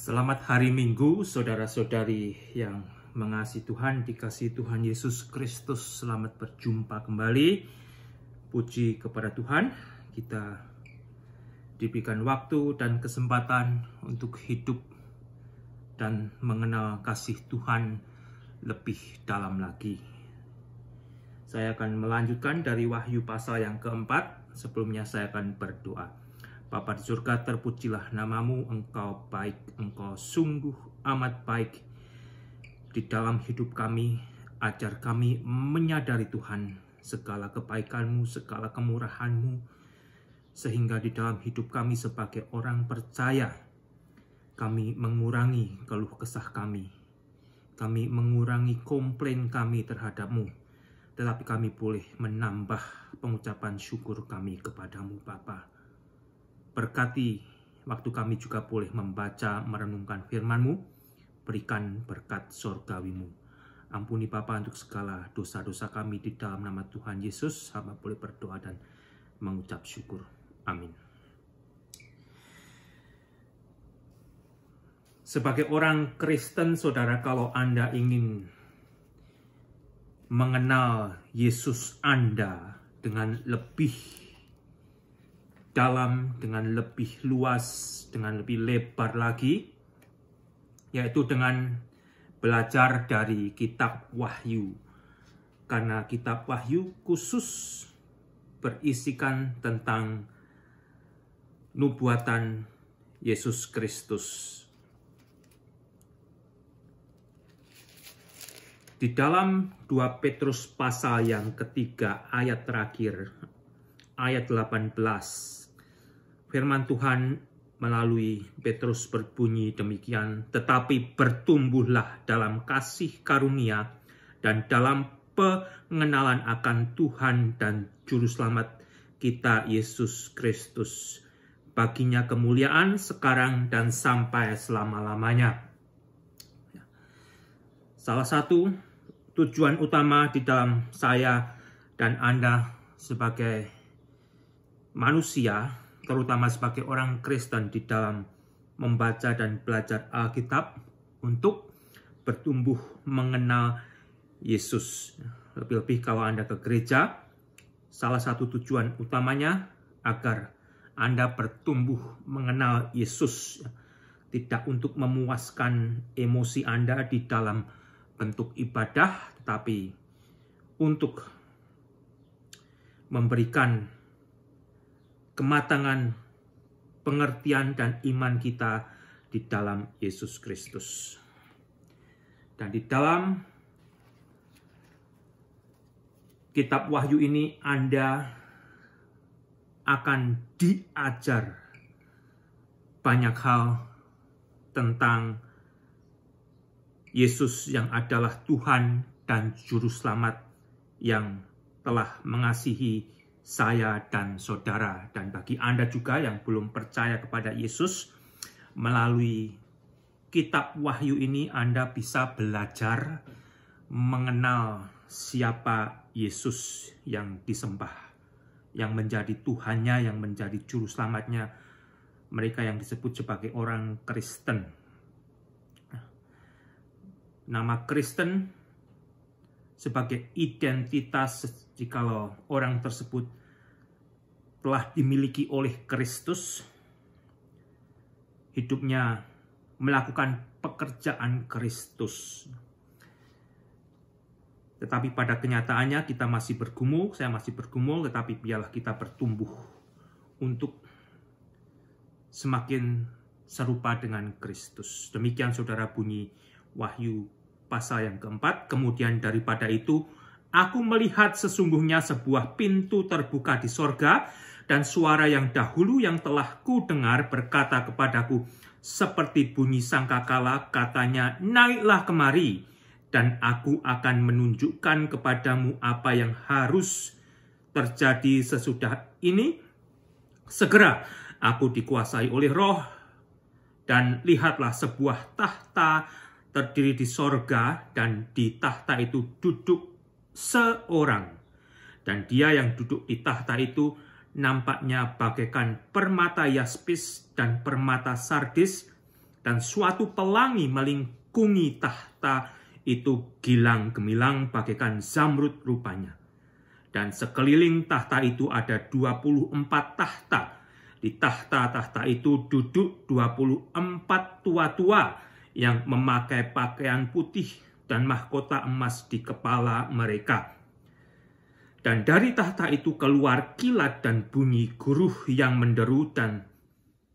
Selamat hari Minggu, saudara-saudari yang mengasihi Tuhan, dikasihi Tuhan Yesus Kristus. Selamat berjumpa kembali. Puji kepada Tuhan, kita diberikan waktu dan kesempatan untuk hidup dan mengenal kasih Tuhan lebih dalam lagi. Saya akan melanjutkan dari Wahyu pasal yang keempat. Sebelumnya saya akan berdoa. Bapa di surga, terpujilah namamu, engkau baik, engkau sungguh amat baik. Di dalam hidup kami, ajar kami menyadari Tuhan, segala kebaikanmu, segala kemurahanmu, sehingga di dalam hidup kami sebagai orang percaya, kami mengurangi keluh kesah kami mengurangi komplain kami terhadapmu, tetapi kami boleh menambah pengucapan syukur kami kepadamu Bapa. Berkati waktu kami juga boleh membaca, merenungkan firman-Mu, berikan berkat surgawimu. Ampuni Bapa untuk segala dosa-dosa kami di dalam nama Tuhan Yesus. Hamba boleh berdoa dan mengucap syukur. Amin. Sebagai orang Kristen, saudara, kalau Anda ingin mengenal Yesus Anda dengan lebih dalam, dengan lebih luas, dengan lebih lebar lagi, yaitu dengan belajar dari kitab Wahyu. Karena kitab Wahyu khusus berisikan tentang nubuatan Yesus Kristus. Di dalam 2 Petrus pasal yang ketiga ayat terakhir, ayat 18, firman Tuhan melalui Petrus berbunyi demikian, tetapi bertumbuhlah dalam kasih karunia dan dalam pengenalan akan Tuhan dan Juru Selamat kita Yesus Kristus. Baginya kemuliaan sekarang dan sampai selama-lamanya. Salah satu tujuan utama di dalam saya dan Anda sebagai manusia, terutama sebagai orang Kristen, di dalam membaca dan belajar Alkitab untuk bertumbuh mengenal Yesus. Lebih-lebih kalau Anda ke gereja, salah satu tujuan utamanya agar Anda bertumbuh mengenal Yesus. Tidak untuk memuaskan emosi Anda di dalam bentuk ibadah, tetapi untuk memberikan kematangan, pengertian, dan iman kita di dalam Yesus Kristus. Dan di dalam kitab Wahyu ini Anda akan diajar banyak hal tentang Yesus yang adalah Tuhan dan Juru Selamat yang telah mengasihi saya dan saudara. Dan bagi Anda juga yang belum percaya kepada Yesus, melalui kitab Wahyu ini Anda bisa belajar mengenal siapa Yesus yang disembah, yang menjadi Tuhannya, yang menjadi Juru Selamatnya, mereka yang disebut sebagai orang Kristen. Nama Kristen sebagai identitas jikalau orang tersebut telah dimiliki oleh Kristus, hidupnya melakukan pekerjaan Kristus. Tetapi pada kenyataannya kita masih bergumul, saya masih bergumul, tetapi biarlah kita bertumbuh untuk semakin serupa dengan Kristus. Demikian saudara bunyi Wahyu pasal yang keempat. Kemudian daripada itu, aku melihat sesungguhnya sebuah pintu terbuka di sorga, dan suara yang dahulu yang telah kudengar berkata kepadaku, seperti bunyi sangkakala, katanya, naiklah kemari, dan aku akan menunjukkan kepadamu apa yang harus terjadi sesudah ini. Segera aku dikuasai oleh Roh, dan lihatlah sebuah tahta terdiri di sorga, dan di tahta itu duduk seorang. Dan dia yang duduk di tahta itu nampaknya bagaikan permata yaspis dan permata sardis, dan suatu pelangi melingkungi tahta itu gilang gemilang bagaikan zamrud rupanya. Dan sekeliling tahta itu ada 24 tahta. Di tahta-tahta itu duduk 24 tua-tua yang memakai pakaian putih dan mahkota emas di kepala mereka. Dan dari tahta itu keluar kilat dan bunyi guruh yang menderu, dan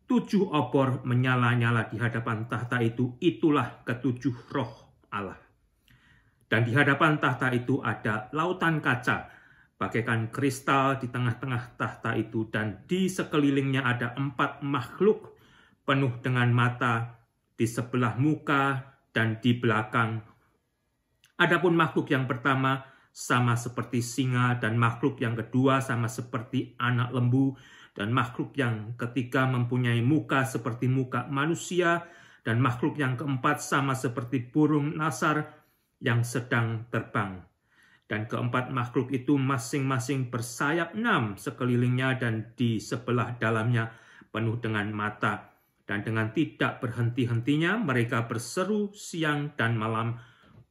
7 obor menyala-nyala di hadapan tahta itu. Itulah ketujuh roh Allah. Dan di hadapan tahta itu ada lautan kaca, bagaikan kristal di tengah-tengah tahta itu, dan di sekelilingnya ada 4 makhluk penuh dengan mata di sebelah muka dan di belakang. Adapun makhluk yang pertama sama seperti singa, dan makhluk yang kedua sama seperti anak lembu, dan makhluk yang ketiga mempunyai muka seperti muka manusia, dan makhluk yang keempat sama seperti burung nasar yang sedang terbang. Dan keempat makhluk itu masing-masing bersayap 6 sekelilingnya, dan di sebelah dalamnya penuh dengan mata. Dan dengan tidak berhenti-hentinya mereka berseru siang dan malam,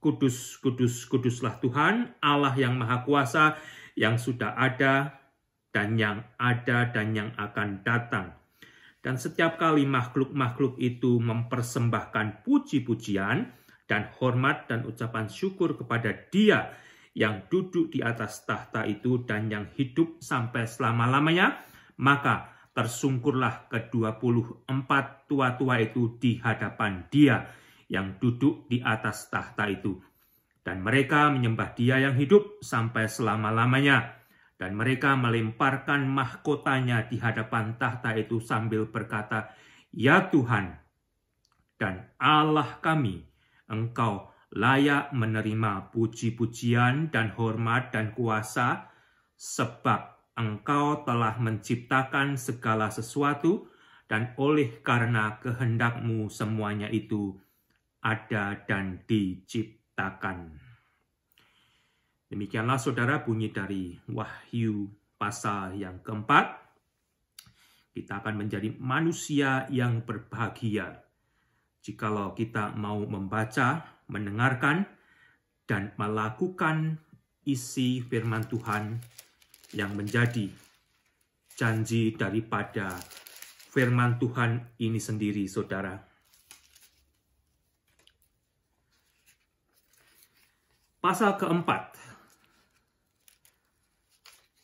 Kudus, kudus, kuduslah Tuhan, Allah yang Maha Kuasa, yang sudah ada dan yang akan datang. Dan setiap kali makhluk-makhluk itu mempersembahkan puji-pujian dan hormat dan ucapan syukur kepada Dia yang duduk di atas tahta itu dan yang hidup sampai selama-lamanya, maka tersungkurlah ke-24 tua-tua itu di hadapan Dia yang duduk di atas tahta itu. Dan mereka menyembah Dia yang hidup sampai selama-lamanya. Dan mereka melemparkan mahkotanya di hadapan tahta itu sambil berkata, Ya Tuhan dan Allah kami, Engkau layak menerima puji-pujian dan hormat dan kuasa, sebab Engkau telah menciptakan segala sesuatu, dan oleh karena kehendak-Mu semuanya itu ada dan diciptakan. Demikianlah saudara bunyi dari Wahyu pasal yang keempat. Kita akan menjadi manusia yang berbahagia jikalau kita mau membaca, mendengarkan, dan melakukan isi firman Tuhan yang menjadi janji daripada firman Tuhan ini sendiri, saudara. Pasal keempat.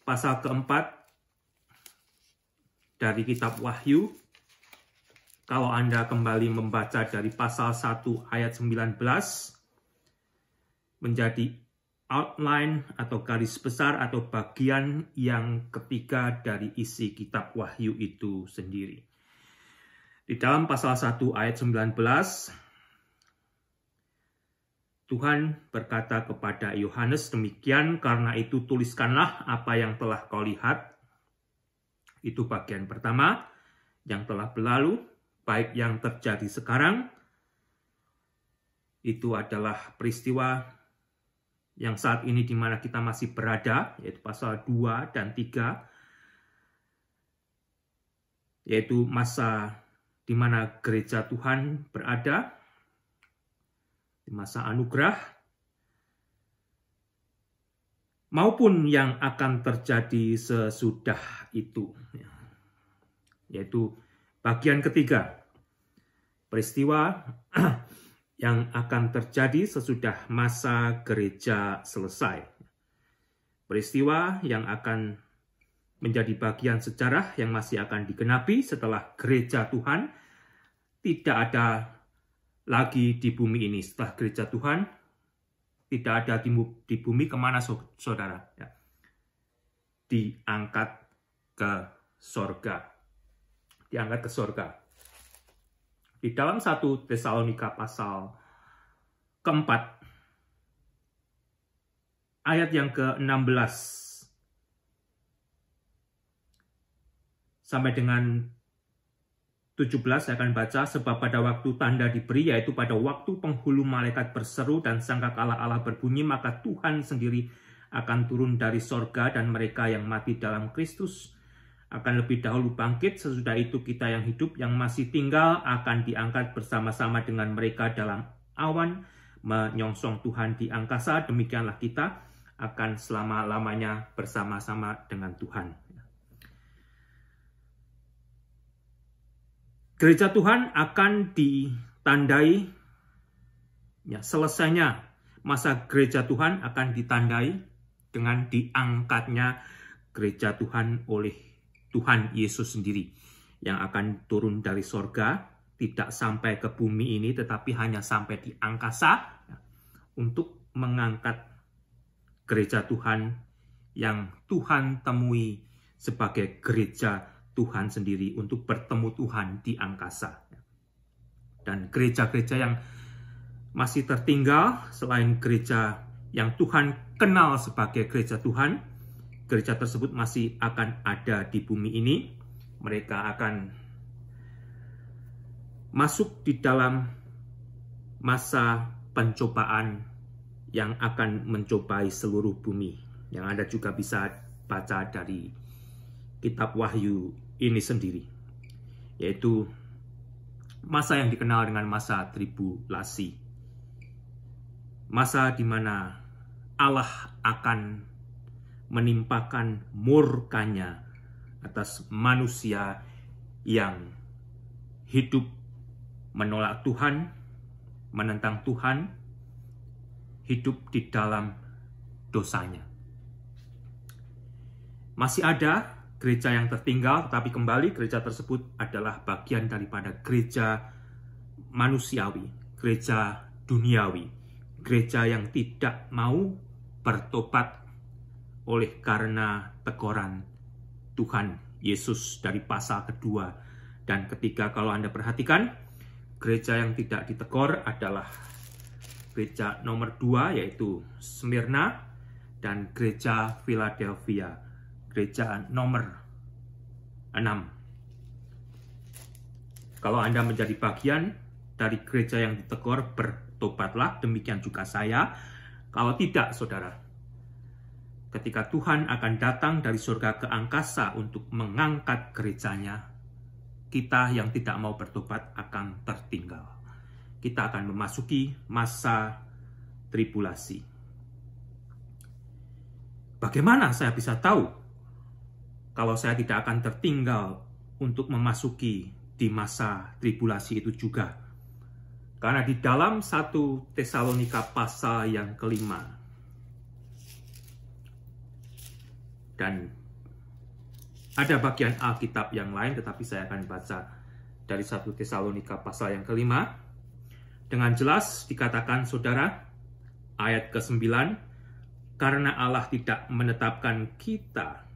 Pasal keempat dari kitab Wahyu. Kalau Anda kembali membaca dari pasal 1 ayat 19, menjadi outline atau garis besar atau bagian yang ketiga dari isi kitab Wahyu itu sendiri. Di dalam pasal 1 ayat 19, Tuhan berkata kepada Yohanes, demikian karena itu tuliskanlah apa yang telah kau lihat. Itu bagian pertama yang telah berlalu, baik yang terjadi sekarang. Itu adalah peristiwa yang saat ini di mana kita masih berada, yaitu pasal 2 dan 3. Yaitu masa di mana gereja Tuhan berada, di masa anugerah, maupun yang akan terjadi sesudah itu. Yaitu bagian ketiga, peristiwa yang akan terjadi sesudah masa gereja selesai. Peristiwa yang akan menjadi bagian sejarah yang masih akan digenapi setelah gereja Tuhan tidak ada lagi di bumi ini. Setelah gereja Tuhan tidak ada di bumi, kemana saudara? Ya. Diangkat ke sorga. Diangkat ke sorga. Di dalam 1 Tesalonika pasal keempat, ayat yang ke-16 sampai dengan 17 saya akan baca, sebab pada waktu tanda diberi, yaitu pada waktu penghulu malaikat berseru dan sangkakala Allah berbunyi, maka Tuhan sendiri akan turun dari sorga dan mereka yang mati dalam Kristus akan lebih dahulu bangkit, sesudah itu kita yang hidup yang masih tinggal akan diangkat bersama-sama dengan mereka dalam awan, menyongsong Tuhan di angkasa. Demikianlah kita akan selama-lamanya bersama-sama dengan Tuhan. Gereja Tuhan akan ditandai, ya, selesainya masa gereja Tuhan akan ditandai dengan diangkatnya gereja Tuhan oleh Tuhan Yesus sendiri, yang akan turun dari sorga, tidak sampai ke bumi ini, tetapi hanya sampai di angkasa, untuk mengangkat gereja Tuhan yang Tuhan temui sebagai gereja Tuhan sendiri, untuk bertemu Tuhan di angkasa. Dan gereja-gereja yang masih tertinggal, selain gereja yang Tuhan kenal sebagai gereja Tuhan, gereja tersebut masih akan ada di bumi ini. Mereka akan masuk di dalam masa pencobaan yang akan mencobai seluruh bumi. Yang Anda juga bisa baca dari kitab Wahyu ini sendiri, yaitu masa yang dikenal dengan masa tribulasi. Masa di mana Allah akan menimpakan murkanya atas manusia yang hidup menolak Tuhan, menentang Tuhan, hidup di dalam dosanya. Masih ada gereja yang tertinggal, tetapi kembali gereja tersebut adalah bagian daripada gereja manusiawi, gereja duniawi, gereja yang tidak mau bertobat oleh karena teguran Tuhan Yesus dari pasal kedua dan ketiga. Kalau Anda perhatikan, gereja yang tidak ditegur adalah gereja nomor 2, yaitu Smyrna, dan gereja Philadelphia, gereja nomor 6. Kalau Anda menjadi bagian dari gereja yang ditegur, bertobatlah, demikian juga saya. Kalau tidak, saudara, ketika Tuhan akan datang dari surga ke angkasa untuk mengangkat gerejanya, kita yang tidak mau bertobat akan tertinggal. Kita akan memasuki masa tribulasi. Bagaimana saya bisa tahu kalau saya tidak akan tertinggal untuk memasuki di masa tribulasi itu juga? Karena di dalam 1 Tesalonika pasal yang kelima, dan ada bagian Alkitab yang lain, tetapi saya akan baca dari 1 Tesalonika pasal yang kelima. Dengan jelas dikatakan, saudara, ayat ke-9, karena Allah tidak menetapkan kita,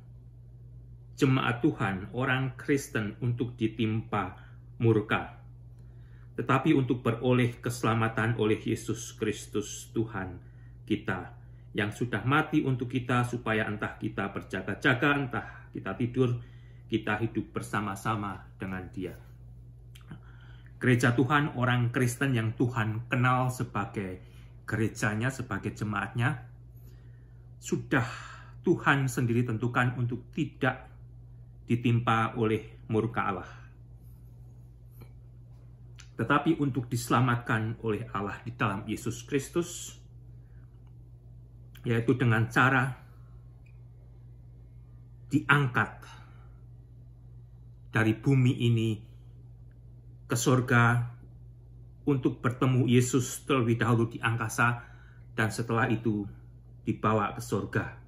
jemaat Tuhan, orang Kristen, untuk ditimpa murka, tetapi untuk beroleh keselamatan oleh Yesus Kristus Tuhan kita, yang sudah mati untuk kita, supaya entah kita berjaga-jaga, entah kita tidur, kita hidup bersama-sama dengan Dia. Gereja Tuhan, orang Kristen yang Tuhan kenal sebagai gerejanya, sebagai jemaatnya, sudah Tuhan sendiri tentukan untuk tidak ditimpa oleh murka Allah, tetapi untuk diselamatkan oleh Allah di dalam Yesus Kristus, yaitu dengan cara diangkat dari bumi ini ke surga untuk bertemu Yesus terlebih dahulu di angkasa, dan setelah itu dibawa ke surga.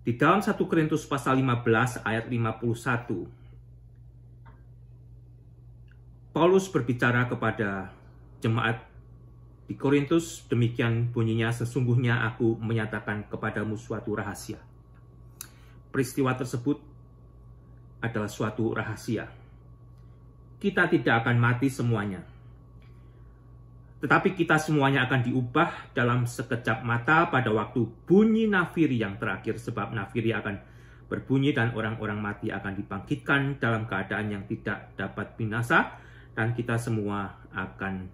Di dalam 1 Korintus pasal 15 ayat 51, Paulus berbicara kepada jemaat di Korintus, demikian bunyinya, sesungguhnya aku menyatakan kepadamu suatu rahasia. Peristiwa tersebut adalah suatu rahasia. Kita tidak akan mati semuanya, tetapi kita semuanya akan diubah dalam sekejap mata pada waktu bunyi nafiri yang terakhir, sebab nafiri akan berbunyi dan orang-orang mati akan dibangkitkan dalam keadaan yang tidak dapat binasa, dan kita semua akan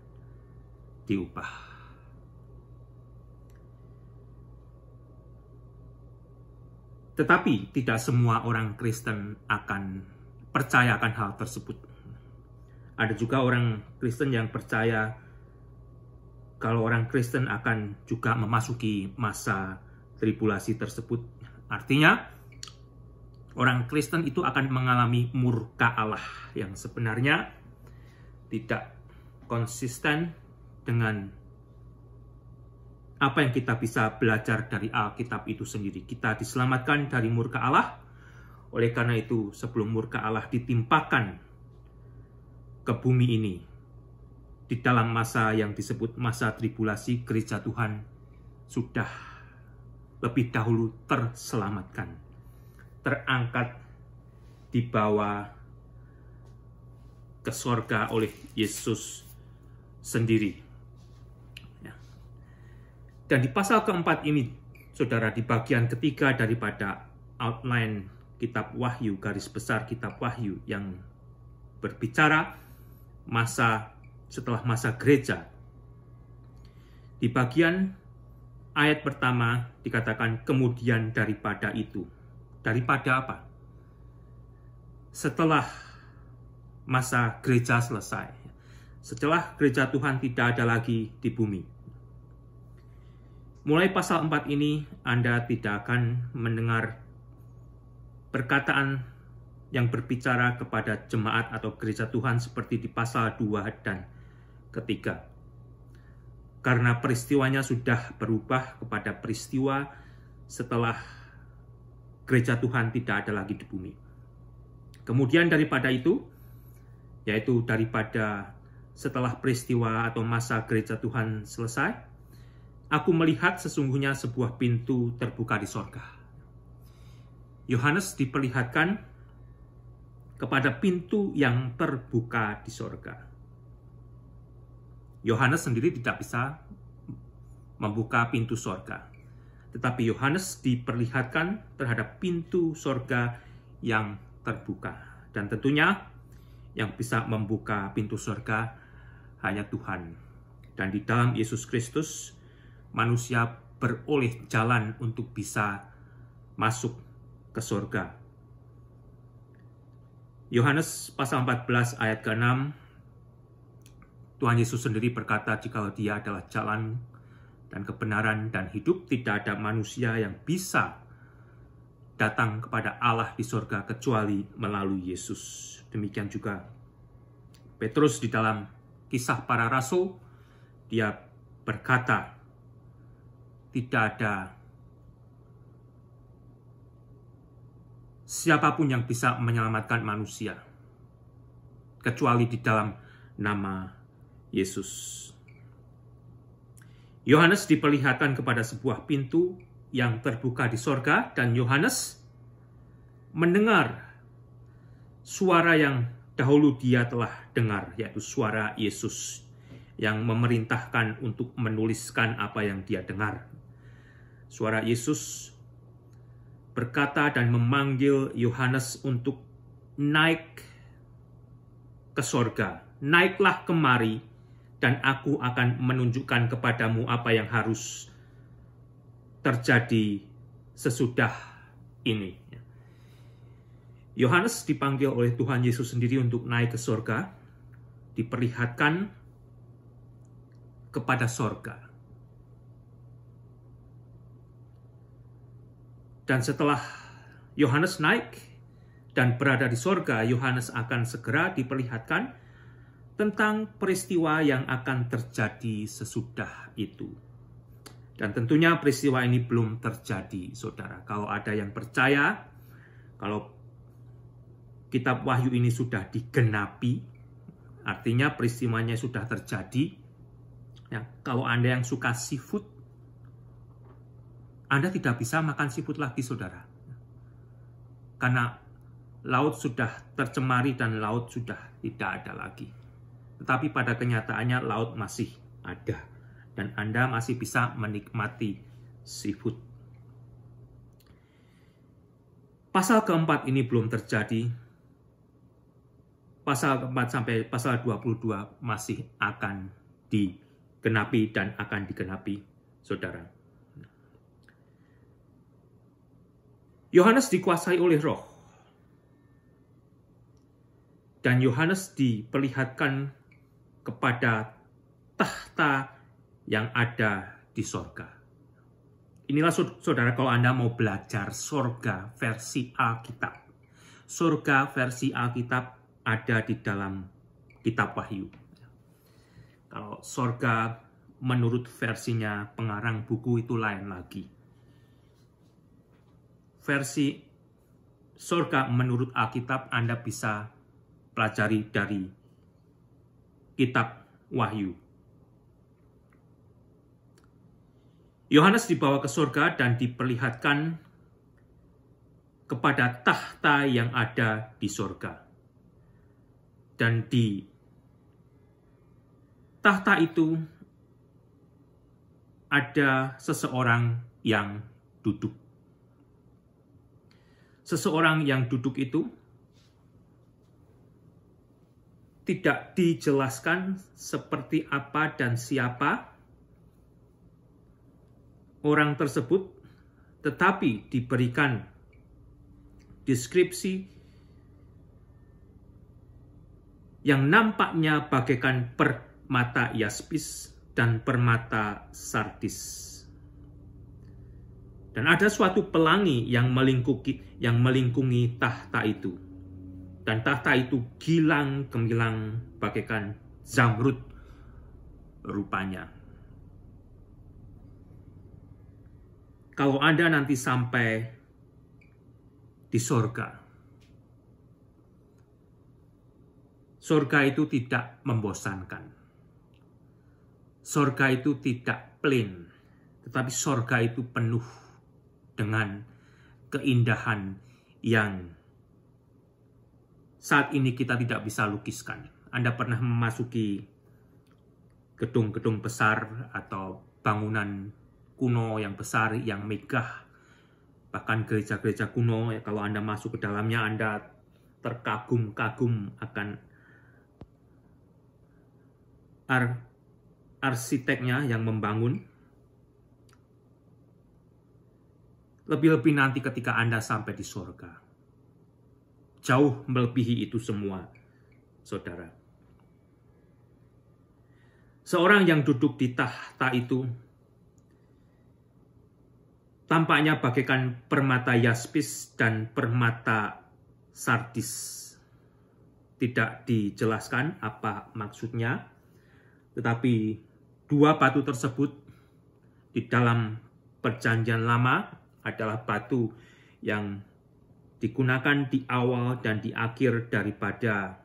diubah. . Tetapi tidak semua orang Kristen akan percaya akan hal tersebut. Ada juga orang Kristen yang percaya kalau orang Kristen akan juga memasuki masa tribulasi tersebut. Artinya, orang Kristen itu akan mengalami murka Allah yang sebenarnya tidak konsisten dengan apa yang kita bisa belajar dari Alkitab itu sendiri. Kita diselamatkan dari murka Allah. Oleh karena itu, sebelum murka Allah ditimpakan ke bumi ini, di dalam masa yang disebut masa tribulasi, gereja Tuhan sudah lebih dahulu terselamatkan, terangkat, dibawa ke sorga oleh Yesus sendiri. Dan di pasal keempat ini, saudara, di bagian ketiga daripada outline kitab Wahyu, garis besar kitab Wahyu yang berbicara setelah masa gereja. Di bagian ayat pertama dikatakan kemudian daripada itu. Daripada apa? Setelah masa gereja selesai. Setelah gereja Tuhan tidak ada lagi di bumi. Mulai pasal 4 ini Anda tidak akan mendengar perkataan yang berbicara kepada jemaat atau gereja Tuhan seperti di pasal 2 dan ketiga. Karena peristiwanya sudah berubah kepada peristiwa setelah gereja Tuhan tidak ada lagi di bumi. Kemudian daripada itu, yaitu daripada setelah peristiwa atau masa gereja Tuhan selesai, aku melihat sesungguhnya sebuah pintu terbuka di sorga. Yohanes diperlihatkan kepada pintu yang terbuka di sorga. Yohanes sendiri tidak bisa membuka pintu sorga. Tetapi Yohanes diperlihatkan terhadap pintu sorga yang terbuka. Dan tentunya yang bisa membuka pintu sorga hanya Tuhan. Dan di dalam Yesus Kristus, manusia beroleh jalan untuk bisa masuk ke sorga. Yohanes pasal 14 ayat ke-6, Tuhan Yesus sendiri berkata, jikalau Dia adalah jalan dan kebenaran dan hidup, tidak ada manusia yang bisa datang kepada Allah di sorga kecuali melalui Yesus. Demikian juga Petrus di dalam Kisah Para Rasul, dia berkata, tidak ada siapapun yang bisa menyelamatkan manusia kecuali di dalam nama Yesus. Yohanes diperlihatkan kepada sebuah pintu yang terbuka di sorga, dan Yohanes mendengar suara yang dahulu dia telah dengar, yaitu suara Yesus yang memerintahkan untuk menuliskan apa yang dia dengar. Suara Yesus berkata dan memanggil Yohanes untuk naik ke sorga. Naiklah kemari dan aku akan menunjukkan kepadamu apa yang harus terjadi sesudah ini. Yohanes dipanggil oleh Tuhan Yesus sendiri untuk naik ke sorga, diperlihatkan kepada sorga. Dan setelah Yohanes naik dan berada di sorga, Yohanes akan segera diperlihatkan tentang peristiwa yang akan terjadi sesudah itu. Dan tentunya peristiwa ini belum terjadi, saudara. Kalau ada yang percaya, kalau kitab Wahyu ini sudah digenapi, artinya peristiwanya sudah terjadi. Ya, kalau Anda yang suka seafood, Anda tidak bisa makan seafood lagi, saudara. Karena laut sudah tercemari dan laut sudah tidak ada lagi. Tetapi pada kenyataannya laut masih ada. Dan Anda masih bisa menikmati seafood. Pasal keempat ini belum terjadi. Pasal keempat sampai pasal 22 masih akan digenapi dan akan digenapi, saudara. Yohanes dikuasai oleh Roh. Dan Yohanes diperlihatkan kepada tahta yang ada di sorga. Inilah saudara, kalau Anda mau belajar sorga versi Alkitab. Sorga versi Alkitab ada di dalam kitab Wahyu. Kalau sorga menurut versinya pengarang buku itu lain lagi. Versi sorga menurut Alkitab Anda bisa pelajari dari kitab Wahyu. Yohanes dibawa ke surga dan diperlihatkan kepada tahta yang ada di surga. Dan di tahta itu ada seseorang yang duduk. Seseorang yang duduk itu tidak dijelaskan seperti apa dan siapa orang tersebut, tetapi diberikan deskripsi yang nampaknya bagaikan permata yaspis dan permata sardis. Dan ada suatu pelangi yang melingkungi tahta itu. Dan tahta itu gilang gemilang bagaikan zamrud rupanya. Kalau Anda nanti sampai di sorga, sorga itu tidak membosankan. Sorga itu tidak plain, tetapi sorga itu penuh dengan keindahan yang saat ini kita tidak bisa lukiskan. Anda pernah memasuki gedung-gedung besar atau bangunan kuno yang besar, yang megah, bahkan gereja-gereja kuno, ya, kalau Anda masuk ke dalamnya Anda terkagum-kagum akan arsiteknya yang membangun. Lebih-lebih nanti ketika Anda sampai di surga, jauh melebihi itu semua, saudara. Seorang yang duduk di tahta itu tampaknya bagaikan permata yaspis dan permata sardis. Tidak dijelaskan apa maksudnya, tetapi dua batu tersebut di dalam Perjanjian Lama adalah batu yang digunakan di awal dan di akhir daripada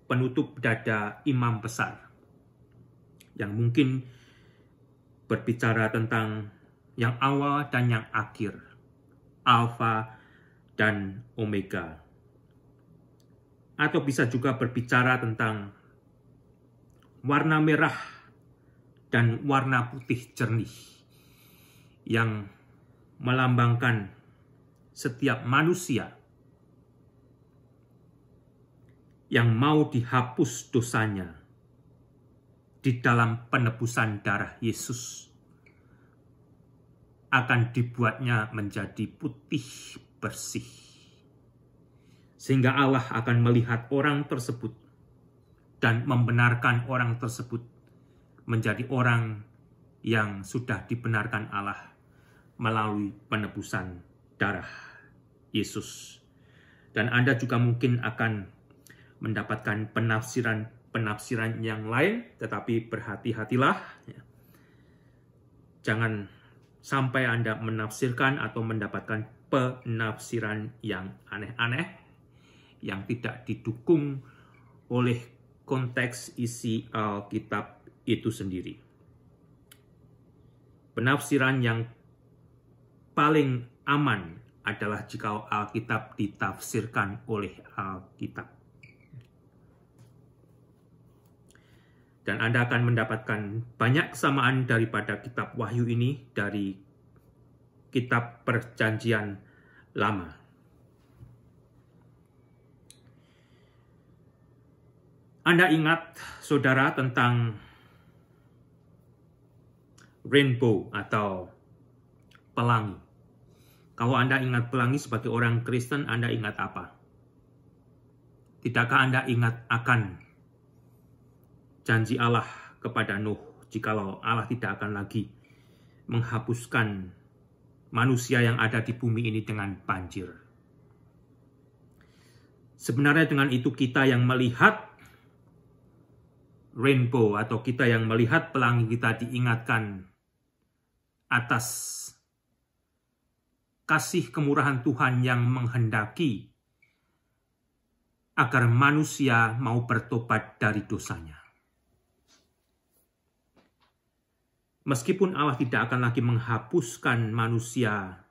penutup dada imam besar, yang mungkin berbicara tentang yang awal dan yang akhir, alfa dan omega. Atau bisa juga berbicara tentang warna merah dan warna putih jernih yang melambangkan setiap manusia yang mau dihapus dosanya di dalam penebusan darah Yesus akan dibuatnya menjadi putih bersih. Sehingga Allah akan melihat orang tersebut dan membenarkan orang tersebut menjadi orang yang sudah dibenarkan Allah melalui penebusan darah Yesus. Dan Anda juga mungkin akan mendapatkan penafsiran yang lain, tetapi berhati-hatilah. Jangan sampai Anda menafsirkan atau mendapatkan penafsiran yang aneh-aneh, yang tidak didukung oleh konteks isi Alkitab itu sendiri. Penafsiran yang paling aman adalah jika Alkitab ditafsirkan oleh Alkitab. Dan Anda akan mendapatkan banyak kesamaan daripada kitab Wahyu ini dari kitab Perjanjian Lama. Anda ingat, saudara, tentang rainbow atau pelangi. Kalau Anda ingat pelangi sebagai orang Kristen, Anda ingat apa? Tidakkah Anda ingat akan janji Allah kepada Nuh, jikalau Allah tidak akan lagi menghapuskan manusia yang ada di bumi ini dengan banjir? Sebenarnya dengan itu kita yang melihat rainbow atau kita yang melihat pelangi, kita diingatkan atas kasih kemurahan Tuhan yang menghendaki agar manusia mau bertobat dari dosanya. Meskipun Allah tidak akan lagi menghapuskan manusia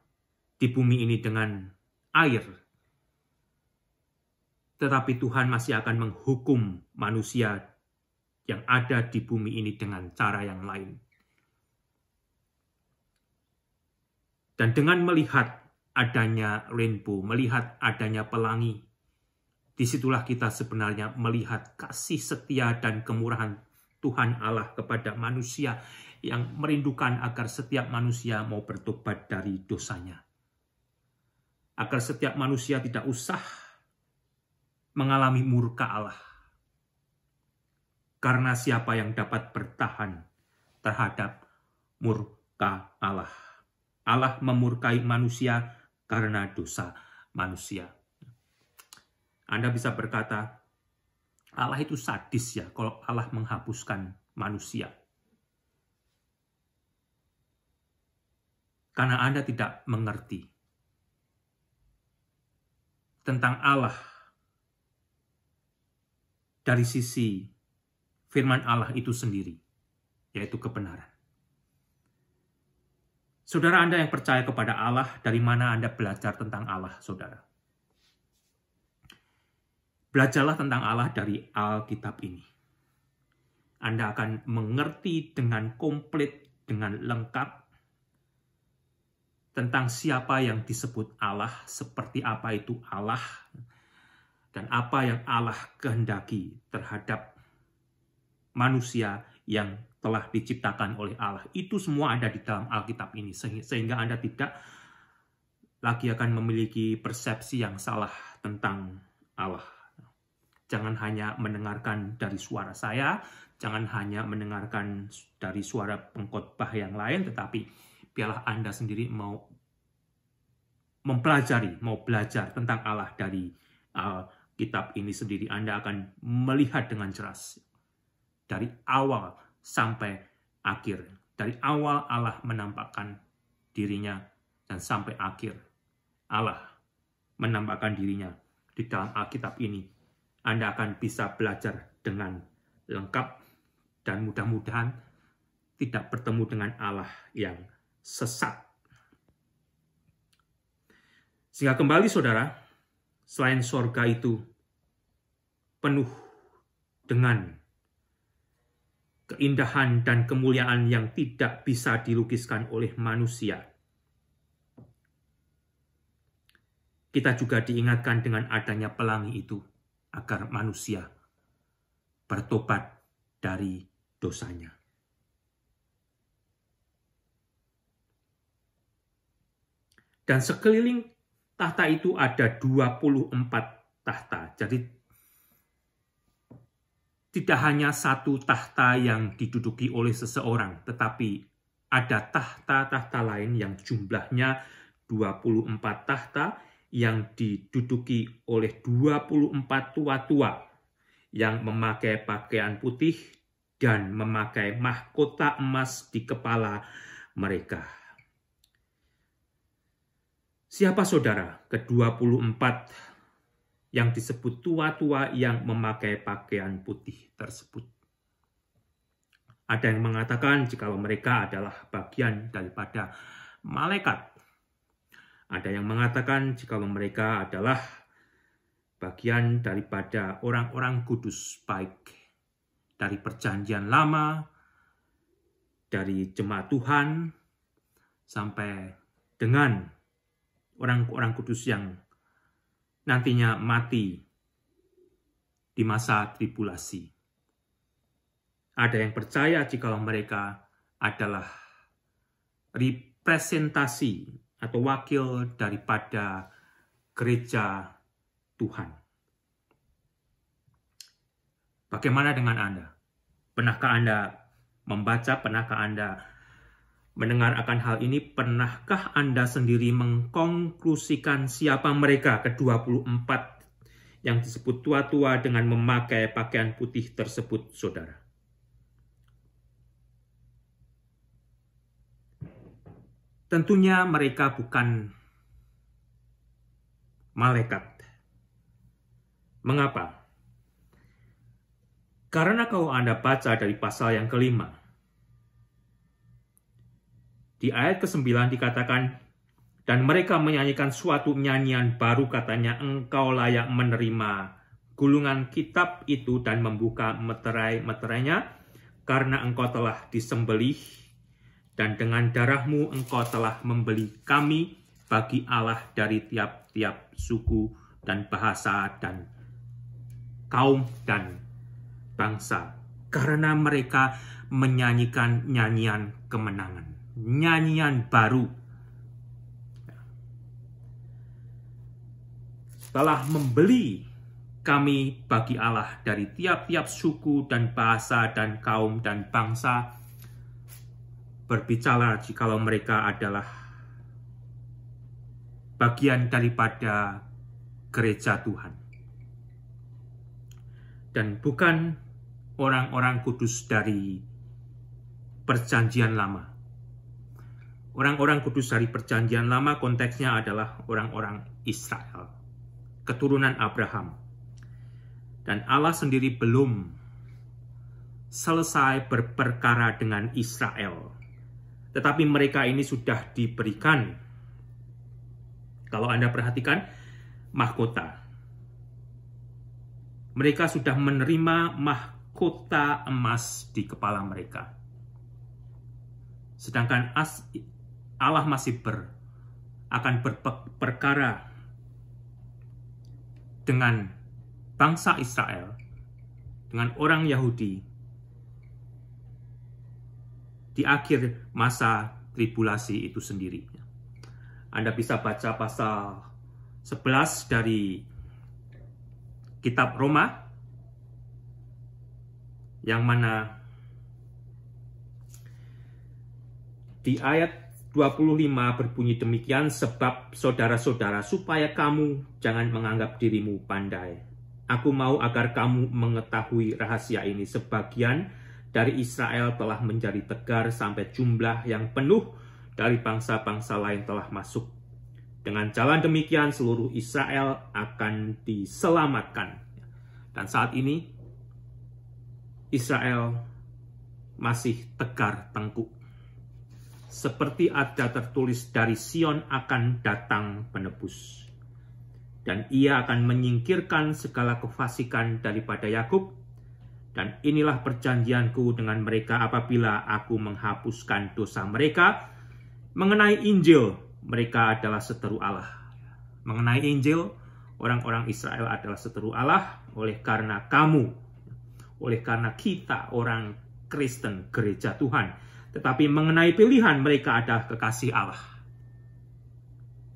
di bumi ini dengan air, tetapi Tuhan masih akan menghukum manusia yang ada di bumi ini dengan cara yang lain. Dan dengan melihat adanya rainbow, melihat adanya pelangi, disitulah kita sebenarnya melihat kasih setia dan kemurahan Tuhan Allah kepada manusia yang merindukan agar setiap manusia mau bertobat dari dosanya. Agar setiap manusia tidak usah mengalami murka Allah. Karena siapa yang dapat bertahan terhadap murka Allah? Allah memurkai manusia karena dosa manusia. Anda bisa berkata, Allah itu sadis ya kalau Allah menghapuskan manusia. Karena Anda tidak mengerti tentang Allah dari sisi firman Allah itu sendiri, yaitu kebenaran. Saudara Anda yang percaya kepada Allah, dari mana Anda belajar tentang Allah, saudara? Belajarlah tentang Allah dari Alkitab ini. Anda akan mengerti dengan komplit, dengan lengkap, tentang siapa yang disebut Allah, seperti apa itu Allah, dan apa yang Allah kehendaki terhadap manusia yang telah diciptakan oleh Allah. Itu semua ada di dalam Alkitab ini, sehingga Anda tidak lagi akan memiliki persepsi yang salah tentang Allah. Jangan hanya mendengarkan dari suara saya, jangan hanya mendengarkan dari suara pengkhotbah yang lain, tetapi biarlah Anda sendiri mau mempelajari, mau belajar tentang Allah dari Alkitab ini sendiri. Anda akan melihat dengan jelas dari awal sampai akhir. Dari awal Allah menampakkan dirinya dan sampai akhir Allah menampakkan dirinya di dalam Alkitab ini. Anda akan bisa belajar dengan lengkap dan mudah-mudahan tidak bertemu dengan Allah yang sesat. Sehingga kembali saudara, selain sorga itu penuh dengan keindahan dan kemuliaan yang tidak bisa dilukiskan oleh manusia, kita juga diingatkan dengan adanya pelangi itu, agar manusia bertobat dari dosanya. Dan sekeliling tahta itu ada 24 tahta. Jadi tidak hanya satu tahta yang diduduki oleh seseorang, tetapi ada tahta-tahta lain yang jumlahnya 24 tahta yang diduduki oleh 24 tua-tua yang memakai pakaian putih dan memakai mahkota emas di kepala mereka. Siapa saudara ke-24 yang disebut tua-tua yang memakai pakaian putih tersebut? Ada yang mengatakan jikalau mereka adalah bagian daripada malaikat. Ada yang mengatakan jikalau mereka adalah bagian daripada orang-orang kudus baik dari perjanjian lama, dari jemaat Tuhan, sampai dengan orang-orang kudus yang nantinya mati di masa tribulasi. Ada yang percaya jikalau mereka adalah representasi atau wakil daripada gereja Tuhan. Bagaimana dengan Anda? Pernahkah Anda membaca, pernahkah Anda mendengar akan hal ini? Pernahkah Anda sendiri mengkonklusikan siapa mereka ke-24 yang disebut tua-tua dengan memakai pakaian putih tersebut, saudara? Tentunya mereka bukan malaikat. Mengapa? Karena kalau Anda baca dari pasal yang kelima, di ayat ke-9 dikatakan, dan mereka menyanyikan suatu nyanyian baru, katanya, engkau layak menerima gulungan kitab itu dan membuka meterai-meterainya, karena engkau telah disembelih, dan dengan darahmu engkau telah membeli kami bagi Allah dari tiap-tiap suku dan bahasa dan kaum dan bangsa. Karena mereka menyanyikan nyanyian kemenangan, nyanyian baru. Telah membeli kami bagi Allah dari tiap-tiap suku dan bahasa dan kaum dan bangsa. Berbicara jikalau mereka adalah bagian daripada gereja Tuhan. Dan bukan orang-orang kudus dari perjanjian lama. Orang-orang kudus dari perjanjian lama konteksnya adalah orang-orang Israel, keturunan Abraham. Dan Allah sendiri belum selesai berperkara dengan Israel. Tetapi mereka ini sudah diberikan, kalau Anda perhatikan, mahkota. Mereka sudah menerima mahkota emas di kepala mereka. Sedangkan Allah masih akan berperkara dengan bangsa Israel, dengan orang Yahudi, di akhir masa tribulasi itu sendiri. Anda bisa baca pasal 11 dari kitab Roma, yang mana di ayat 25 berbunyi demikian, sebab saudara-saudara, supaya kamu jangan menganggap dirimu pandai. Aku mau agar kamu mengetahui rahasia ini. Sebagian dari Israel telah menjadi tegar sampai jumlah yang penuh dari bangsa-bangsa lain telah masuk. Dengan jalan demikian seluruh Israel akan diselamatkan. Dan saat ini Israel masih tegar tengkuk. Seperti ada tertulis, dari Sion akan datang penebus. Dan ia akan menyingkirkan segala kefasikan daripada Yakub. Dan inilah perjanjianku dengan mereka apabila aku menghapuskan dosa mereka. Mengenai Injil, mereka adalah seteru Allah. Mengenai Injil, orang-orang Israel adalah seteru Allah oleh karena kamu, oleh karena kita orang Kristen, gereja Tuhan. Tetapi mengenai pilihan, mereka adalah kekasih Allah.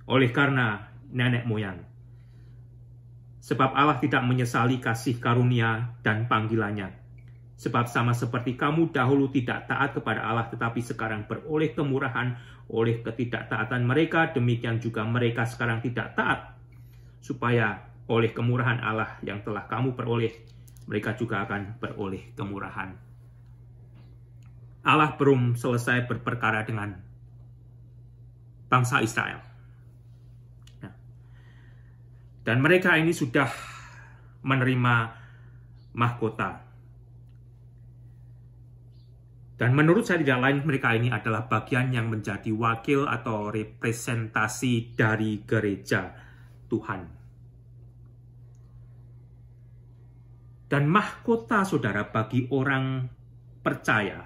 Oleh karena nenek moyang. Sebab Allah tidak menyesali kasih karunia dan panggilannya. Sebab sama seperti kamu dahulu tidak taat kepada Allah, tetapi sekarang beroleh kemurahan oleh ketidaktaatan mereka, demikian juga mereka sekarang tidak taat. Supaya oleh kemurahan Allah yang telah kamu peroleh, mereka juga akan beroleh kemurahan. Allah belum selesai berperkara dengan bangsa Israel. Dan mereka ini sudah menerima mahkota. Dan menurut saya tidak lain, mereka ini adalah bagian yang menjadi wakil atau representasi dari gereja Tuhan. Dan mahkota, saudara, bagi orang percaya,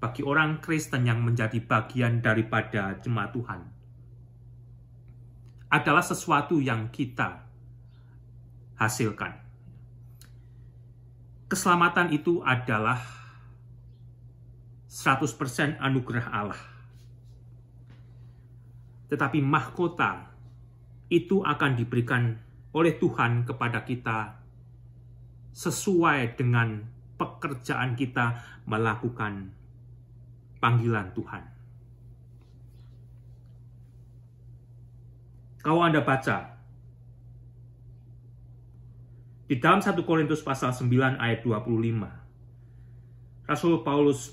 bagi orang Kristen yang menjadi bagian daripada jemaat Tuhan, adalah sesuatu yang kita hasilkan. Keselamatan itu adalah 100% anugerah Allah. Tetapi mahkota itu akan diberikan oleh Tuhan kepada kita sesuai dengan pekerjaan kita melakukan panggilan Tuhan. Kalau Anda baca di dalam 1 Korintus pasal 9 ayat 25, Rasul Paulus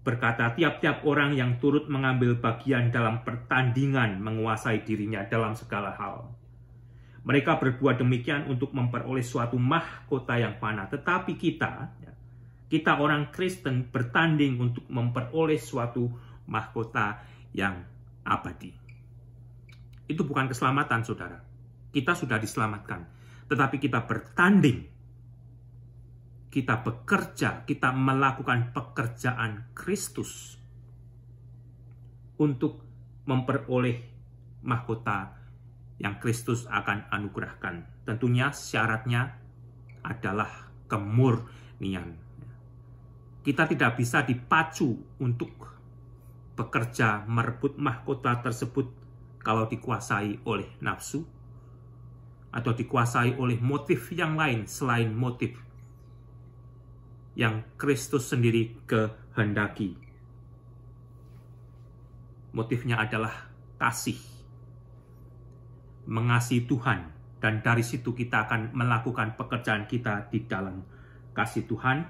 berkata, tiap-tiap orang yang turut mengambil bagian dalam pertandingan menguasai dirinya dalam segala hal. Mereka berbuat demikian untuk memperoleh suatu mahkota yang fana. Tetapi kita orang Kristen bertanding untuk memperoleh suatu mahkota yang abadi. Itu bukan keselamatan, saudara. Kita sudah diselamatkan. Tetapi kita bertanding. Kita bekerja, kita melakukan pekerjaan Kristus untuk memperoleh mahkota yang Kristus akan anugerahkan. Tentunya syaratnya adalah kemurnian. Kita tidak bisa dipacu untuk bekerja merebut mahkota tersebut kalau dikuasai oleh nafsu atau dikuasai oleh motif yang lain selain motif yang Kristus sendiri kehendaki. Motifnya adalah kasih, mengasihi Tuhan, dan dari situ kita akan melakukan pekerjaan kita di dalam kasih Tuhan.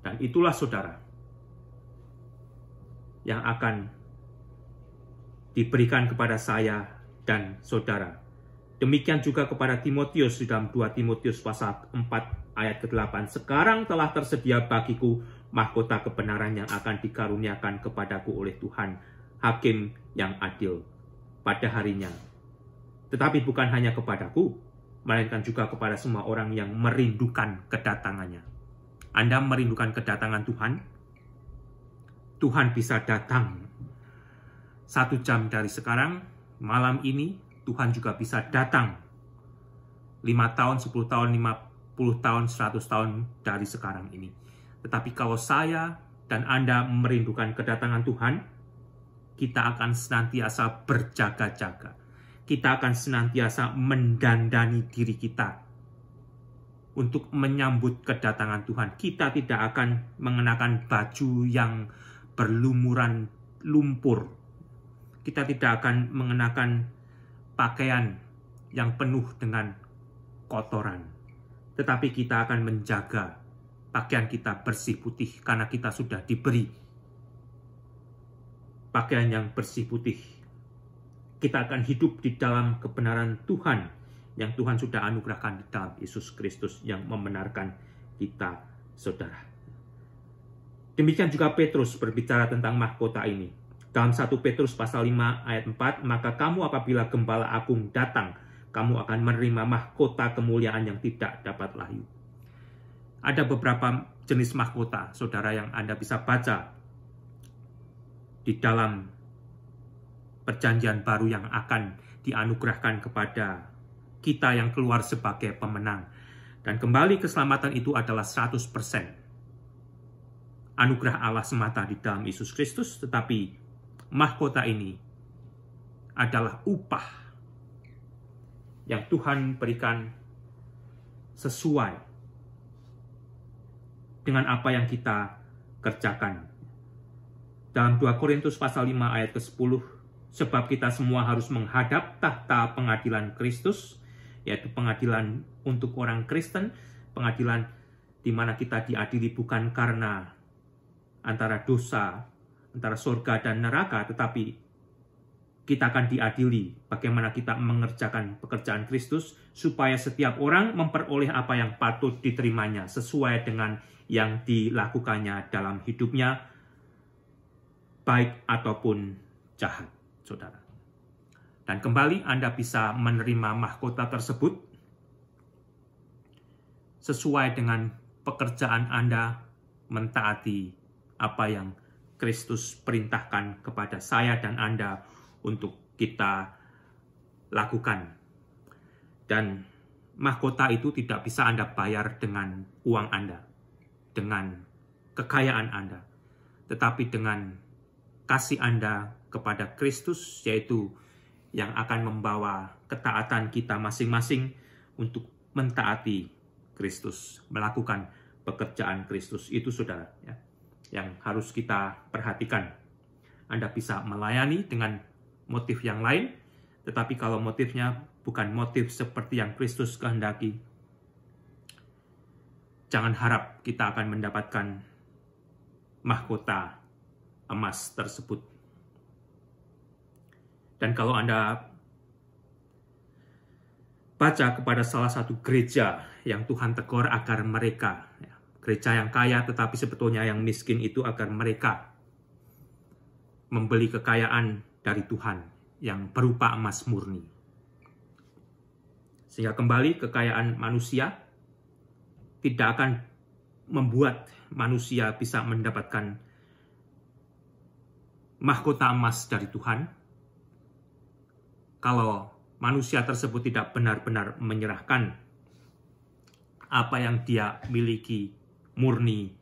Dan itulah, saudara, yang akan diberikan kepada saya dan saudara. Demikian juga kepada Timotius di dalam 2 Timotius pasal 4 ayat ke-8. Sekarang telah tersedia bagiku mahkota kebenaran yang akan dikaruniakan kepadaku oleh Tuhan, Hakim yang adil pada harinya. Tetapi bukan hanya kepadaku, melainkan juga kepada semua orang yang merindukan kedatangannya. Anda merindukan kedatangan Tuhan? Tuhan bisa datang 1 jam dari sekarang, malam ini. Tuhan juga bisa datang 5 tahun, 10 tahun, 50 tahun, 100 tahun dari sekarang ini. Tetapi kalau saya dan Anda merindukan kedatangan Tuhan, kita akan senantiasa berjaga-jaga. Kita akan senantiasa mendandani diri kita untuk menyambut kedatangan Tuhan. Kita tidak akan mengenakan baju yang berlumuran lumpur. Kita tidak akan mengenakan pakaian yang penuh dengan kotoran. Tetapi kita akan menjaga pakaian kita bersih putih karena kita sudah diberi pakaian yang bersih putih. Kita akan hidup di dalam kebenaran Tuhan yang Tuhan sudah anugerahkan di dalam Yesus Kristus yang membenarkan kita, saudara. Demikian juga Petrus berbicara tentang mahkota ini. Dalam 1 Petrus pasal 5 ayat 4, maka kamu apabila Gembala Agung datang, kamu akan menerima mahkota kemuliaan yang tidak dapat layu. Ada beberapa jenis mahkota, saudara, yang Anda bisa baca di dalam perjanjian baru yang akan dianugerahkan kepada kita yang keluar sebagai pemenang. Dan kembali keselamatan itu adalah 100% anugerah Allah semata di dalam Yesus Kristus, tetapi mahkota ini adalah upah yang Tuhan berikan sesuai dengan apa yang kita kerjakan. Dalam 2 Korintus pasal 5 ayat ke-10, sebab kita semua harus menghadap tahta pengadilan Kristus, yaitu pengadilan untuk orang Kristen, pengadilan di mana kita diadili bukan karena antara dosa, antara surga dan neraka, tetapi kita akan diadili bagaimana kita mengerjakan pekerjaan Kristus, supaya setiap orang memperoleh apa yang patut diterimanya sesuai dengan yang dilakukannya dalam hidupnya, baik ataupun jahat, saudara. Dan kembali Anda bisa menerima mahkota tersebut sesuai dengan pekerjaan Anda mentaati apa yang Kristus perintahkan kepada saya dan Anda untuk kita lakukan. Dan mahkota itu tidak bisa Anda bayar dengan uang Anda, dengan kekayaan Anda, tetapi dengan kasih Anda kepada Kristus, yaitu yang akan membawa ketaatan kita masing-masing untuk mentaati Kristus, melakukan pekerjaan Kristus. Itu saudara, ya, yang harus kita perhatikan. Anda bisa melayani dengan motif yang lain, tetapi kalau motifnya bukan motif seperti yang Kristus kehendaki, jangan harap kita akan mendapatkan mahkota emas tersebut. Dan kalau Anda baca kepada salah satu gereja yang Tuhan tegur agar mereka, gereja yang kaya tetapi sebetulnya yang miskin itu, agar mereka membeli kekayaan dari Tuhan yang berupa emas murni. Sehingga kembali kekayaan manusia tidak akan membuat manusia bisa mendapatkan mahkota emas dari Tuhan kalau manusia tersebut tidak benar-benar menyerahkan apa yang dia miliki murni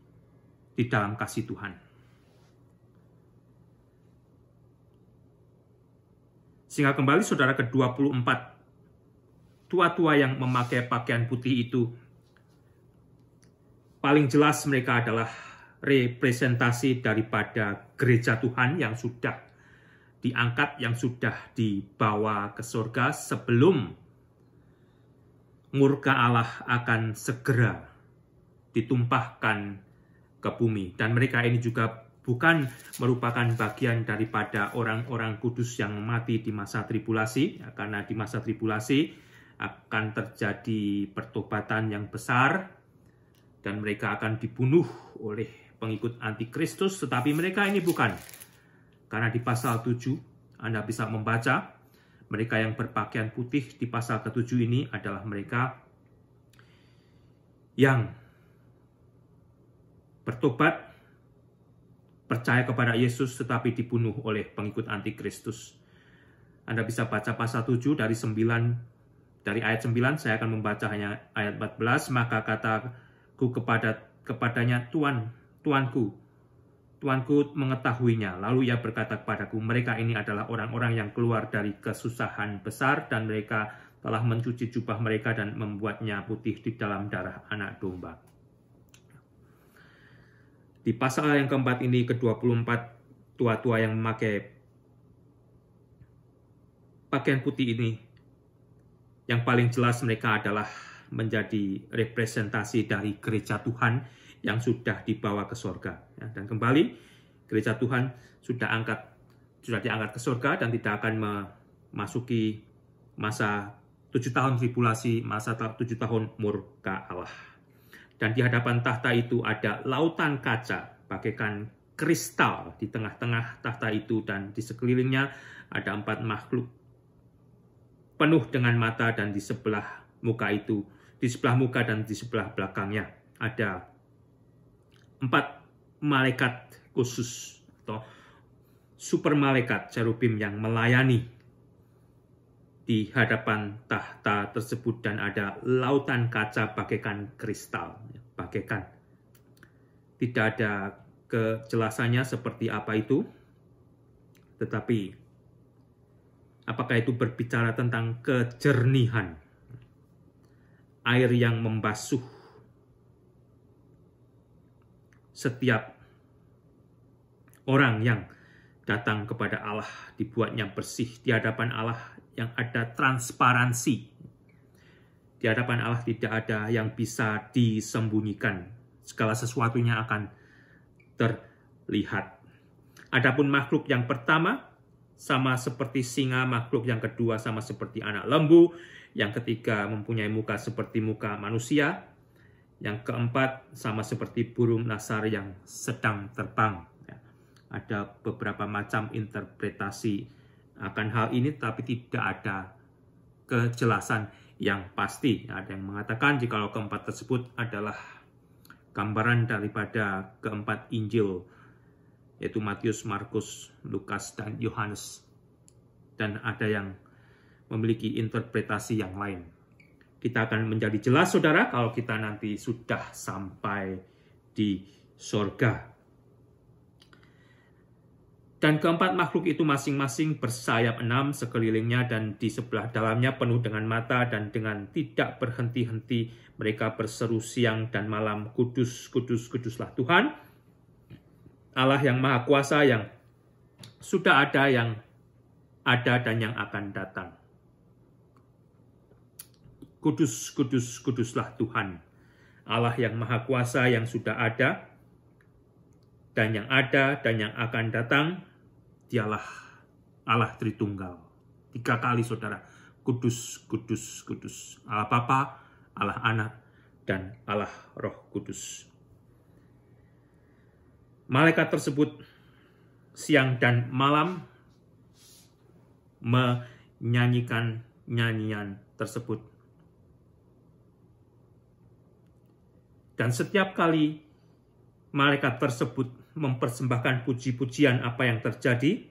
di dalam kasih Tuhan. Sehingga kembali saudara ke-24, tua-tua yang memakai pakaian putih itu, paling jelas mereka adalah representasi daripada gereja Tuhan yang sudah diangkat, yang sudah dibawa ke surga sebelum murka Allah akan segera ditumpahkan ke bumi. Dan mereka ini juga bukan merupakan bagian daripada orang-orang kudus yang mati di masa tribulasi, karena di masa tribulasi akan terjadi pertobatan yang besar dan mereka akan dibunuh oleh pengikut antikristus, tetapi mereka ini bukan. Karena di pasal 7 Anda bisa membaca, mereka yang berpakaian putih di pasal ke-7 ini adalah mereka yang bertobat, percaya kepada Yesus, tetapi dibunuh oleh pengikut antikristus. Anda bisa baca pasal 7 dari ayat 9, saya akan membaca hanya ayat 14, maka kataku kepadanya, Tuanku mengetahuinya. Lalu ia berkata kepadaku, mereka ini adalah orang-orang yang keluar dari kesusahan besar, dan mereka telah mencuci jubah mereka dan membuatnya putih di dalam darah anak domba. Di pasal yang keempat ini, ke-24, tua-tua yang memakai pakaian putih ini, yang paling jelas mereka adalah menjadi representasi dari gereja Tuhan yang sudah dibawa ke surga. Dan kembali, gereja Tuhan sudah diangkat ke surga dan tidak akan memasuki masa 7 tahun tribulasi, masa 7 tahun murka Allah. Dan di hadapan tahta itu ada lautan kaca bagaikan kristal di tengah-tengah tahta itu, dan di sekelilingnya ada 4 makhluk penuh dengan mata, dan di sebelah muka dan di sebelah belakangnya ada 4 malaikat khusus atau super malaikat cherubim yang melayani di hadapan tahta tersebut, dan ada lautan kaca bagaikan kristal, bagaikan. Tidak ada kejelasannya seperti apa itu, tetapi apakah itu berbicara tentang kejernihan, air yang membasuh setiap orang yang datang kepada Allah, dibuatnya bersih di hadapan Allah, yang ada transparansi. Di hadapan Allah tidak ada yang bisa disembunyikan. Segala sesuatunya akan terlihat. Adapun makhluk yang pertama sama seperti singa, makhluk yang kedua sama seperti anak lembu, yang ketiga mempunyai muka seperti muka manusia, yang keempat sama seperti burung nasar yang sedang terbang. Ada beberapa macam interpretasi akan hal ini, tapi tidak ada kejelasan yang pasti. Ada yang mengatakan jikalau keempat tersebut adalah gambaran daripada keempat Injil, yaitu Matius, Markus, Lukas, dan Yohanes. Dan ada yang memiliki interpretasi yang lain. Kita akan menjadi jelas, saudara, kalau kita nanti sudah sampai di sorga. Dan keempat makhluk itu masing-masing bersayap 6 sekelilingnya, dan di sebelah dalamnya penuh dengan mata, dan dengan tidak berhenti-henti mereka berseru siang dan malam, Kudus, kudus, kuduslah Tuhan, Allah yang Maha Kuasa, yang sudah ada, yang ada, dan yang akan datang. Kudus, kudus, kuduslah Tuhan, Allah yang Maha Kuasa, yang sudah ada, dan yang ada, dan yang akan datang. Dialah Allah Tritunggal. 3 kali, saudara. Kudus, kudus, kudus. Allah Bapa, Allah Anak, dan Allah Roh Kudus. Malaikat tersebut siang dan malam menyanyikan nyanyian tersebut. Dan setiap kali malaikat tersebut mempersembahkan puji-pujian apa yang terjadi,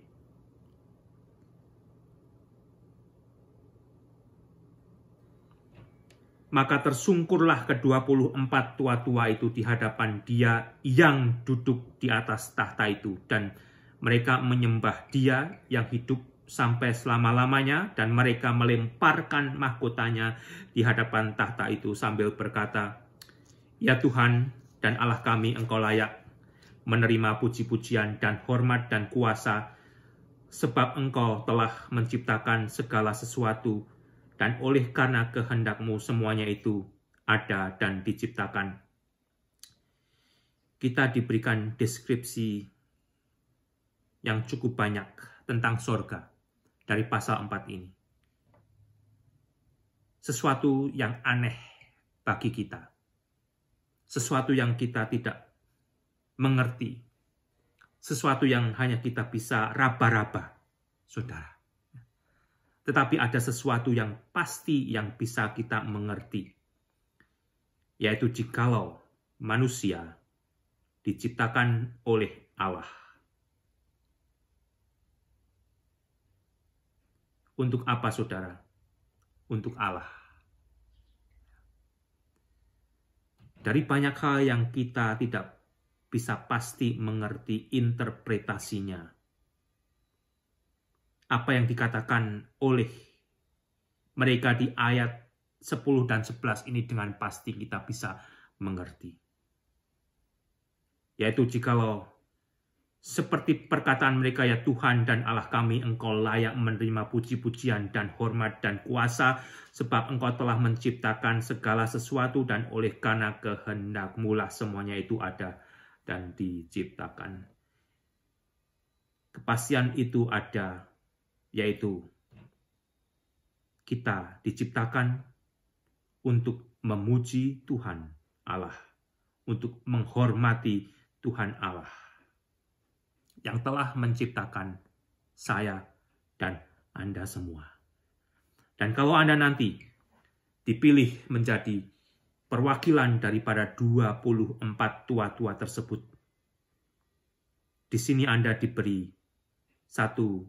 maka tersungkurlah ke-24 tua-tua itu di hadapan Dia yang duduk di atas tahta itu, dan mereka menyembah Dia yang hidup sampai selama-lamanya, dan mereka melemparkan mahkotanya di hadapan tahta itu sambil berkata, "Ya Tuhan dan Allah kami, Engkau layak menerima puji-pujian dan hormat dan kuasa, sebab Engkau telah menciptakan segala sesuatu, dan oleh karena kehendak-Mu semuanya itu ada dan diciptakan." Kita diberikan deskripsi yang cukup banyak tentang sorga dari pasal 4 ini. Sesuatu yang aneh bagi kita. Sesuatu yang kita tidak mengerti, sesuatu yang hanya kita bisa raba-raba, saudara. Tetapi ada sesuatu yang pasti yang bisa kita mengerti, yaitu jikalau manusia diciptakan oleh Allah. Untuk apa, saudara? Untuk Allah. Dari banyak hal yang kita tidak bisa pasti mengerti interpretasinya. Apa yang dikatakan oleh mereka di ayat 10 dan 11 ini dengan pasti kita bisa mengerti. Yaitu jikalau seperti perkataan mereka, "Ya Tuhan dan Allah kami, Engkau layak menerima puji-pujian dan hormat dan kuasa, sebab Engkau telah menciptakan segala sesuatu, dan oleh karena kehendak-Mu lah semuanya itu ada dan diciptakan." Kepastian itu ada, yaitu kita diciptakan untuk memuji Tuhan Allah, untuk menghormati Tuhan Allah yang telah menciptakan saya dan Anda semua. Dan kalau Anda nanti dipilih menjadi perwakilan daripada 24 tua-tua tersebut, di sini Anda diberi satu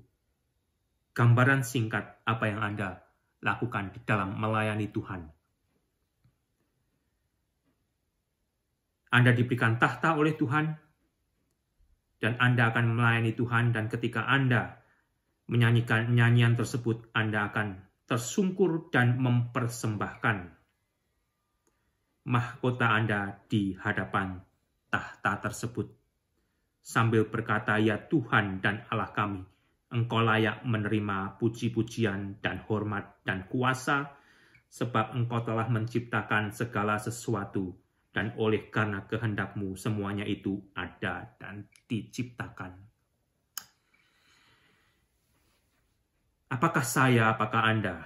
gambaran singkat apa yang Anda lakukan di dalam melayani Tuhan. Anda diberikan tahta oleh Tuhan, dan Anda akan melayani Tuhan, dan ketika Anda menyanyikan nyanyian tersebut, Anda akan tersungkur dan mempersembahkan mahkota Anda di hadapan tahta tersebut, sambil berkata, "Ya Tuhan dan Allah kami, Engkau layak menerima puji-pujian dan hormat dan kuasa, sebab Engkau telah menciptakan segala sesuatu, dan oleh karena kehendak-Mu semuanya itu ada dan diciptakan." Apakah saya, apakah Anda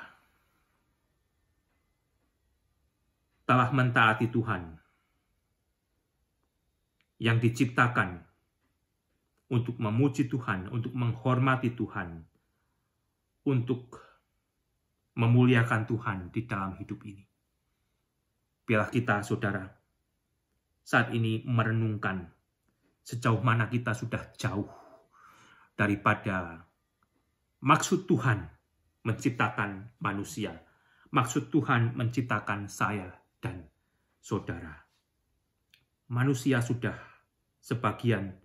telah mentaati Tuhan yang diciptakan untuk memuji Tuhan, untuk menghormati Tuhan, untuk memuliakan Tuhan di dalam hidup ini? Biarlah kita, saudara, saat ini merenungkan sejauh mana kita sudah jauh daripada maksud Tuhan menciptakan manusia, maksud Tuhan menciptakan saya dan saudara. Manusia sudah sebagian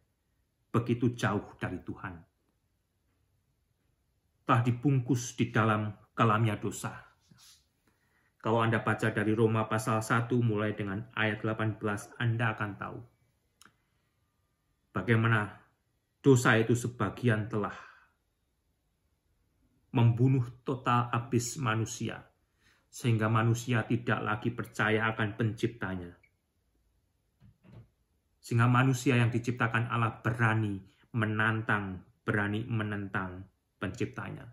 begitu jauh dari Tuhan. telah dibungkus di dalam kelamnya dosa. Kalau Anda baca dari Roma pasal 1 mulai dengan ayat 18, Anda akan tahu bagaimana dosa itu sebagian telah membunuh total habis manusia, sehingga manusia tidak lagi percaya akan penciptanya. Sehingga manusia yang diciptakan Allah berani menentang penciptanya.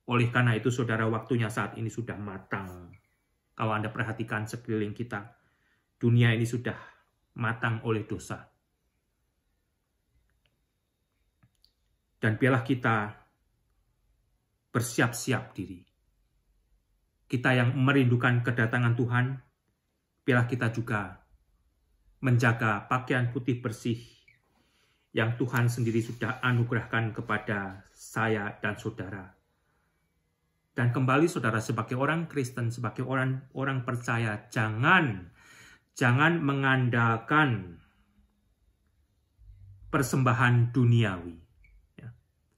Oleh karena itu, saudara, waktunya saat ini sudah matang. Kalau Anda perhatikan sekeliling kita, dunia ini sudah matang oleh dosa. Dan biarlah kita bersiap-siap diri. Kita yang merindukan kedatangan Tuhan, biarlah kita juga menjaga pakaian putih bersih yang Tuhan sendiri sudah anugerahkan kepada saya dan saudara. Dan kembali saudara, sebagai orang Kristen, sebagai orang percaya, jangan mengandalkan persembahan duniawi. Ya.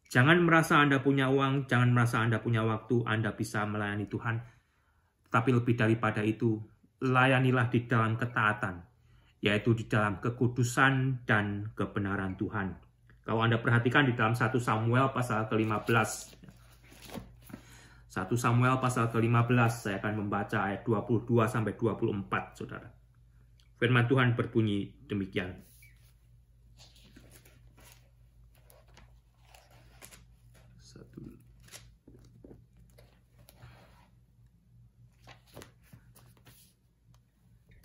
Jangan merasa Anda punya uang, jangan merasa Anda punya waktu, Anda bisa melayani Tuhan. Tapi lebih daripada itu, layanilah di dalam ketaatan, yaitu di dalam kekudusan dan kebenaran Tuhan. Kalau Anda perhatikan di dalam 1 Samuel pasal ke-15, 1 Samuel pasal ke-15, saya akan membaca ayat 22-24, saudara. Firman Tuhan berbunyi demikian.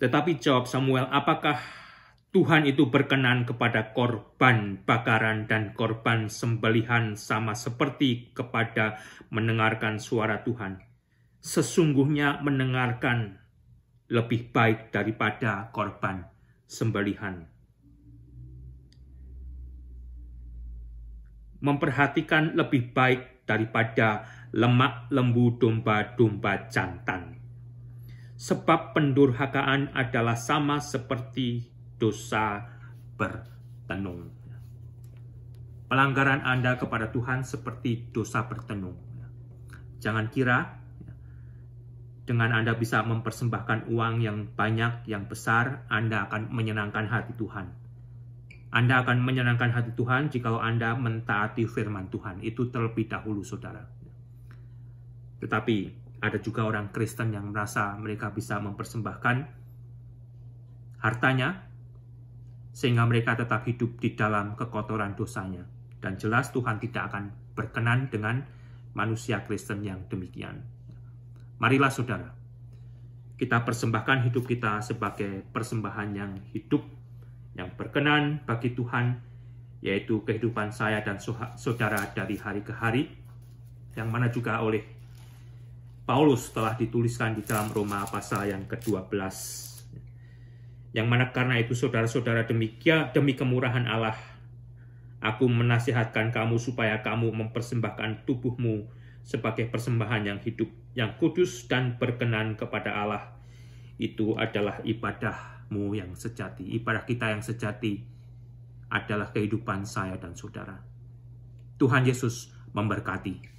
Tetapi jawab Samuel, apakah Tuhan itu berkenan kepada korban bakaran dan korban sembelihan sama seperti kepada mendengarkan suara Tuhan? Sesungguhnya mendengarkan lebih baik daripada korban sembelihan. Memperhatikan lebih baik daripada lemak lembu domba-domba jantan. Sebab pendurhakaan adalah sama seperti dosa bertenung. Pelanggaran Anda kepada Tuhan seperti dosa bertenung. Jangan kira dengan Anda bisa mempersembahkan uang yang banyak, yang besar, Anda akan menyenangkan hati Tuhan. Anda akan menyenangkan hati Tuhan jika Anda mentaati firman Tuhan. Itu terlebih dahulu, saudara. Tetapi ada juga orang Kristen yang merasa mereka bisa mempersembahkan hartanya, sehingga mereka tetap hidup di dalam kekotoran dosanya. Dan jelas Tuhan tidak akan berkenan dengan manusia Kristen yang demikian. Marilah saudara, kita persembahkan hidup kita sebagai persembahan yang hidup, yang berkenan bagi Tuhan, yaitu kehidupan saya dan saudara dari hari ke hari, yang mana juga oleh Paulus telah dituliskan di dalam Roma pasal yang ke-12. Yang mana karena itu saudara-saudara, demi kemurahan Allah, aku menasihatkan kamu supaya kamu mempersembahkan tubuhmu sebagai persembahan yang hidup, yang kudus dan berkenan kepada Allah. Itu adalah ibadahmu yang sejati. Ibadah kita yang sejati adalah kehidupan saya dan saudara. Tuhan Yesus memberkati.